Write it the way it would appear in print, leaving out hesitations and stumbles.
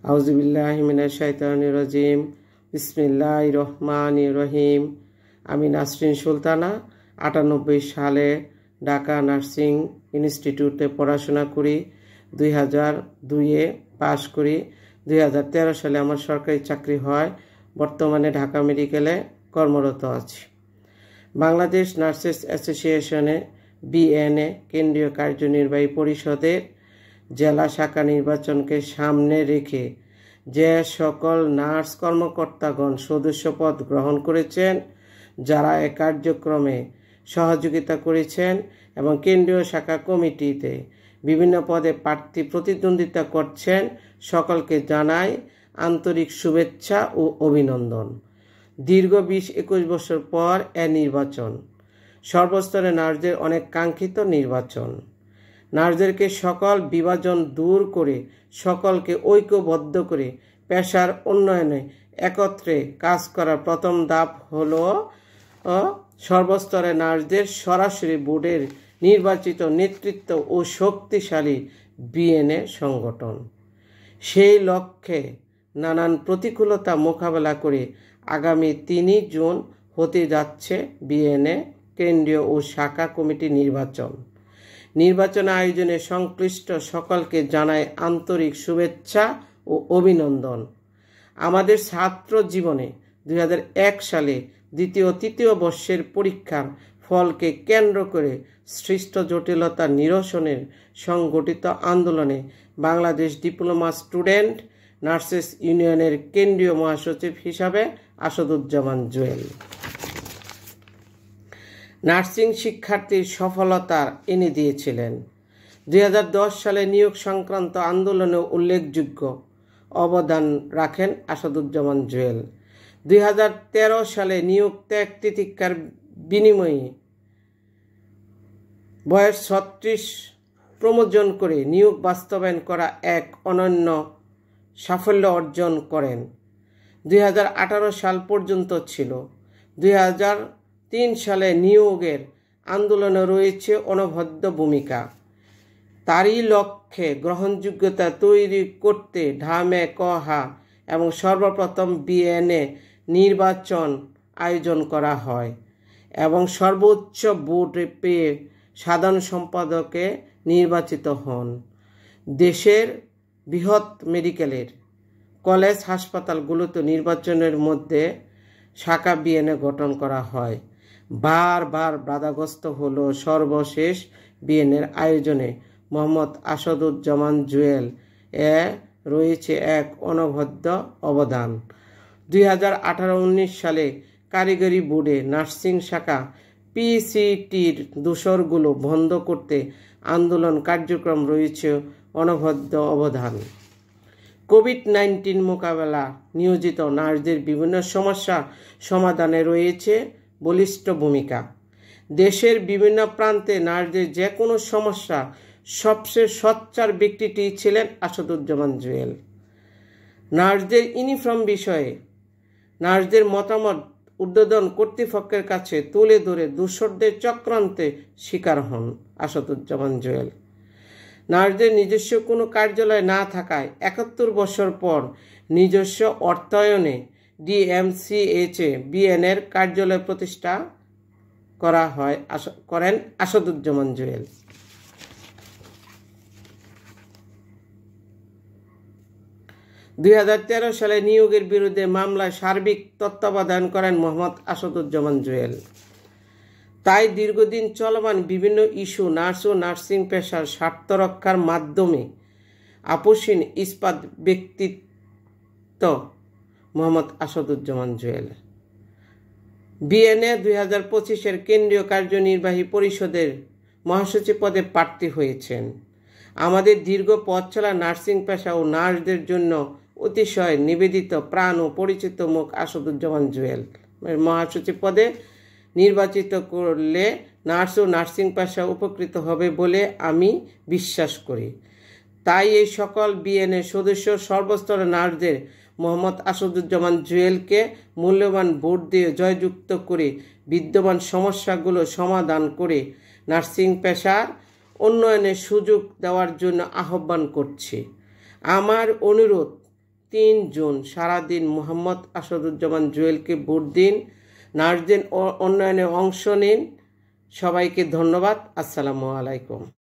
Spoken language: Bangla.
আউযুবিল্লাহি মিনাশ শাইতানির রাজিম। বিসমিল্লাহির রহমানির রহিম। আমি নাসরিন সুলতানা 98 সালে ঢাকা নার্সিং ইনস্টিটিউটে পড়াশোনা করি। 2002-এ পাশ করি। 2013 সালে আমার সরকারি চাকরি হয়। বর্তমানে ঢাকা মেডিকেলে কর্মরত আছি। বাংলাদেশ নার্সেস অ্যাসোসিয়েশনে বিএনএ কেন্দ্রীয় কার্যনির্বাহী পরিষদের জেলা শাখা নির্বাচনকে সামনে রেখে যে সকল নার্স কর্মকর্তাগণ সদস্যপদ গ্রহণ করেছেন, যারা এ কার্যক্রমে সহযোগিতা করেছেন এবং কেন্দ্রীয় শাখা কমিটিতে বিভিন্ন পদে প্রার্থী প্রতিদ্বন্দ্বিতা করছেন, সকলকে জানাই আন্তরিক শুভেচ্ছা ও অভিনন্দন। দীর্ঘ 20-21 বছর পর এ নির্বাচন সর্বস্তরে নার্সদের অনেক কাঙ্ক্ষিত নির্বাচন। নার্সদেরকে সকল বিভাজন দূর করে সকলকে ঐক্যবদ্ধ করে পেশার উন্নয়নে একত্রে কাজ করার প্রথম ধাপ হলো সর্বস্তরে নার্সদের সরাসরি বোর্ডের নির্বাচিত নেতৃত্ব ও শক্তিশালী বিএনএ সংগঠন। সেই লক্ষ্যে নানান প্রতিকূলতা মোকাবেলা করে আগামী 3 জুন হতে যাচ্ছে বিএনএ কেন্দ্রীয় ও শাখা কমিটি নির্বাচন। নির্বাচন আয়োজনে সংশ্লিষ্ট সকলকে জানাই আন্তরিক শুভেচ্ছা ও অভিনন্দন। আমাদের ছাত্র জীবনে 2001 সালে দ্বিতীয় তৃতীয় বর্ষের পরীক্ষার ফলকে কেন্দ্র করে সৃষ্ট জটিলতা নিরসনের সংগঠিত আন্দোলনে বাংলাদেশ ডিপ্লোমা স্টুডেন্ট নার্সেস ইউনিয়নের কেন্দ্রীয় মহাসচিব হিসাবে আসাদুজ্জামান জুয়েল নার্সিং শিক্ষার্থীর সফলতা এনে দিয়েছিলেন। 2010 সালে নিয়োগ সংক্রান্ত আন্দোলনে উল্লেখযোগ্য অবদান রাখেন আসাদুজ্জামান জুয়েল। 2013 সালে নিয়োগ ত্যাগ তিতিক্ষার বিনিময়ে বয়স 36 প্রমোশন করে নিয়োগ বাস্তবায়ন করা এক অনন্য সাফল্য অর্জন করেন। 2018 সাল পর্যন্ত ছিল। 2003 সালে নিয়োগের আন্দোলনে রয়েছে অনবদ্য ভূমিকা। তারই লক্ষ্যে গ্রহণযোগ্যতা তৈরি করতে ঢামে কহা এবং সর্বপ্রথম বিএনএ নির্বাচন আয়োজন করা হয় এবং সর্বোচ্চ ভোট পেয়ে সাধারণ সম্পাদকে নির্বাচিত হন। দেশের বৃহৎ মেডিকেলের কলেজ হাসপাতালগুলোতে নির্বাচনের মধ্যে শাখা বিএনএ গঠন করা হয়। বারবার বাধাগ্রস্ত হলো সর্বশেষ বিএনএর আয়োজনে মোহাম্মদ আসাদুজ্জামান জুয়েল রয়েছে এক অনবদ্য অবদান। 2018-19 সালে কারিগরি বোর্ডে নার্সিং শাখা পিসিটির দোসরগুলো বন্ধ করতে আন্দোলন কার্যক্রম রয়েছে অনবদ্য অবদান। কোভিড-19 মোকাবেলা নিয়োজিত নার্সদের বিভিন্ন সমস্যা সমাধানে রয়েছে বলিষ্ঠ ভূমিকা। দেশের বিভিন্ন প্রান্তে নার্সদের যে কোনো সমস্যা সবচেয়ে সোচ্চার ব্যক্তিটি ছিলেন আসাদুজ্জামান জুয়েল। নার্সদের ইউনিফর্ম বিষয়ে নার্সদের মতামত ঊর্ধ্বতন কর্তৃপক্ষের কাছে তুলে ধরে দোসরদের চক্রান্তে শিকার হন আসাদুজ্জামান জুয়েল। নার্সদের নিজস্ব কোনো কার্যালয় না থাকায় 71 বছর পর নিজস্ব অর্থায়নে ডিএমসিএইচে বিএনএর কার্যালয় প্রতিষ্ঠা করেন আসাদুজ্জামান জুয়েল। 2013 সালে নিয়োগের বিরুদ্ধে মামলায় সার্বিক তত্ত্বাবধান করেন মোহাম্মদ আসাদুজ্জামান জুয়েল। তাই দীর্ঘদিন চলমান বিভিন্ন ইস্যু নার্স ও নার্সিং পেশার স্বার্থ রক্ষার মাধ্যমে আপোষহীন ইস্পাত ব্যক্তিত্ব মোহাম্মদ আসাদুজ্জামান জুয়েল। বিএনএ 2025-এর কেন্দ্রীয় কার্যনির্বাহী পরিষদের মহাসচিব পদে প্রার্থী হয়েছেন। আমাদের দীর্ঘ পথ চলা নার্সিং পেশা ও নার্সদের জন্য অতিশয় নিবেদিত প্রাণ ও পরিচিত মুখ আসাদুজ্জামান জুয়েল মহাসচিব পদে নির্বাচিত করলে নার্স ও নার্সিং পেশা উপকৃত হবে বলে আমি বিশ্বাস করি। তাই এই সকল বিএনএ সদস্য সর্বস্তরের নার্সদের মোহাম্মদ আসাদুজ্জামান জুয়েলকে মূল্যবান ভোট দিয়ে জয়যুক্ত করে বিদ্যমান সমস্যাগুলো সমাধান করে নার্সিং পেশার উন্নয়নের সুযোগ দেওয়ার জন্য আহ্বান করছি। আমার অনুরোধ, 3 জুন সারাদিন মোহাম্মদ আসাদুজ্জামান জুয়েলকে ভোট দিন, নার্সদের উন্নয়নে অংশ নিন। সবাইকে ধন্যবাদ। আসসালামু আলাইকুম।